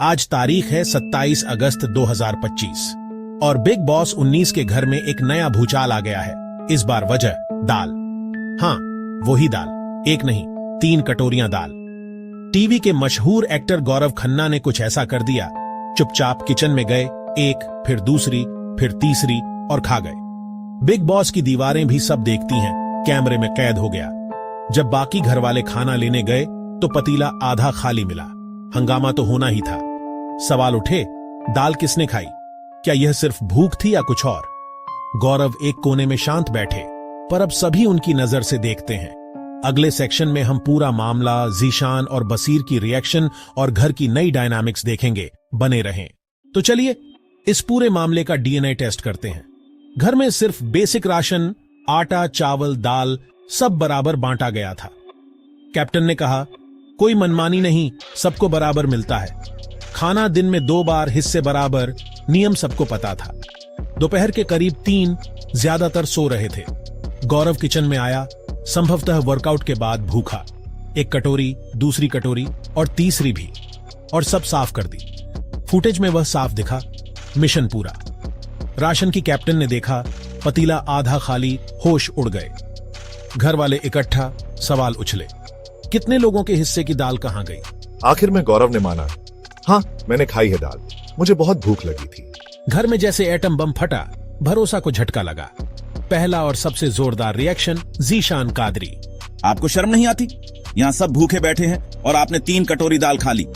आज तारीख है 27 अगस्त 2025 और बिग बॉस 19 के घर में एक नया भूचाल आ गया है। इस बार वजह दाल। हाँ, वही दाल, एक नहीं 3 कटोरियां दाल। टीवी के मशहूर एक्टर गौरव खन्ना ने कुछ ऐसा कर दिया, चुपचाप किचन में गए, एक फिर दूसरी फिर तीसरी और खा गए। बिग बॉस की दीवारें भी सब देखती हैं, कैमरे में कैद हो गया। जब बाकी घर वाले खाना लेने गए तो पतीला आधा खाली मिला। हंगामा तो होना ही था। सवाल उठे, दाल किसने खाई? क्या यह सिर्फ भूख थी या कुछ और? गौरव एक कोने में शांत बैठे, पर अब सभी उनकी नजर से देखते हैं। अगले सेक्शन में हम पूरा मामला, जीशान और बसीर की रिएक्शन और घर की नई डायनामिक्स देखेंगे। बने रहें। तो चलिए इस पूरे मामले का डीएनए टेस्ट करते हैं। घर में सिर्फ बेसिक राशन, आटा, चावल, दाल सब बराबर बांटा गया था। कैप्टन ने कहा, कोई मनमानी नहीं, सबको बराबर मिलता है। खाना दिन में 2 बार, हिस्से बराबर, नियम सबको पता था। दोपहर के करीब 3, ज्यादातर सो रहे थे। गौरव किचन में आया, संभवतः वर्कआउट के बाद भूखा। एक कटोरी, दूसरी कटोरी और तीसरी भी, और सब साफ कर दी। फुटेज में वह साफ दिखा। मिशन पूरा। राशन की कैप्टन ने देखा, पतीला आधा खाली, होश उड़ गए। घर वाले इकट्ठा, सवाल उछले, कितने लोगों के हिस्से की दाल कहां गई? आखिर में गौरव ने माना, हाँ मैंने खाई है दाल, मुझे बहुत भूख लगी थी। घर में जैसे एटम बम फटा, भरोसा को झटका लगा। पहला और सबसे जोरदार रिएक्शन जीशान कादरी। आपको शर्म नहीं आती? यहाँ सब भूखे बैठे हैं और आपने 3 कटोरी दाल खा ली।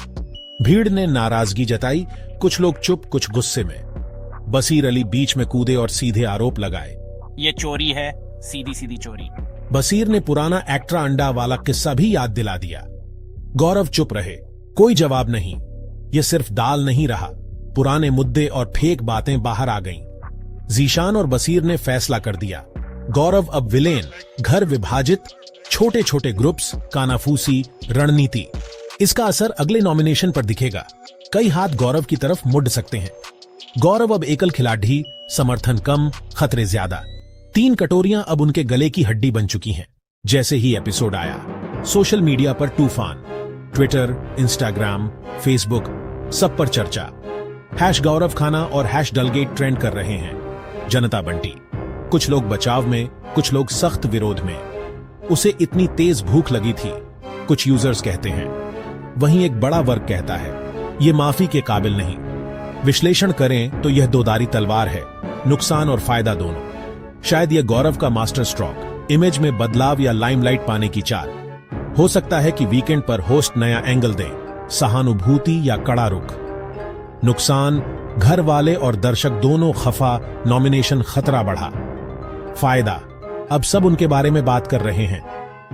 भीड़ ने नाराजगी जताई, कुछ लोग चुप, कुछ गुस्से में। बसीर अली बीच में कूदे और सीधे आरोप लगाए, ये चोरी है, सीधी सीधी चोरी। बसीर ने पुराना एक्ट्रा अंडा वाला किस्सा भी याद दिला दिया। गौरव चुप रहे, कोई जवाब नहीं। यह सिर्फ दाल नहीं रहा, पुराने मुद्दे और फेक बातें बाहर आ गईं। जीशान और बसीर ने फैसला कर दिया, गौरव अब विलेन। घर विभाजित, छोटे छोटे ग्रुप्स, कानाफूसी, रणनीति। इसका असर अगले नॉमिनेशन पर दिखेगा। कई हाथ गौरव की तरफ मुड़ सकते हैं। गौरव अब एकल खिलाड़ी, समर्थन कम, खतरे ज्यादा। 3 कटोरियां अब उनके गले की हड्डी बन चुकी हैं। जैसे ही एपिसोड आया, सोशल मीडिया पर तूफान। ट्विटर, इंस्टाग्राम, फेसबुक, सब पर चर्चा। #गौरव खाना और #डलगेट ट्रेंड कर रहे हैं। जनता बंटी, कुछ लोग बचाव में, कुछ लोग सख्त विरोध में। उसे इतनी तेज भूख लगी थी, कुछ यूजर्स कहते हैं। वहीं एक बड़ा वर्ग कहता है, ये माफी के काबिल नहीं। विश्लेषण करें तो यह दोधारी तलवार है, नुकसान और फायदा दोनों। शायद यह गौरव का मास्टर स्ट्रोक, इमेज में बदलाव या लाइमलाइट पाने की चाल। हो सकता है कि वीकेंड पर होस्ट नया एंगल दे, सहानुभूति या कड़ा रुख। नुकसान, घर वाले और दर्शक दोनों खफा, नॉमिनेशन खतरा बढ़ा। फायदा, अब सब उनके बारे में बात कर रहे हैं,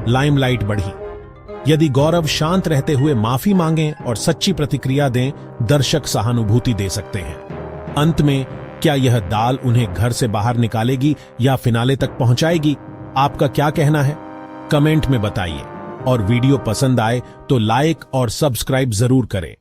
लाइमलाइट बढ़ी। यदि गौरव शांत रहते हुए माफी मांगें और सच्ची प्रतिक्रिया दें, दर्शक सहानुभूति दे सकते हैं। अंत में क्या यह दाल उन्हें घर से बाहर निकालेगी या फिनाले तक पहुंचाएगी? आपका क्या कहना है? कमेंट में बताइए। और वीडियो पसंद आए तो लाइक और सब्सक्राइब जरूर करें।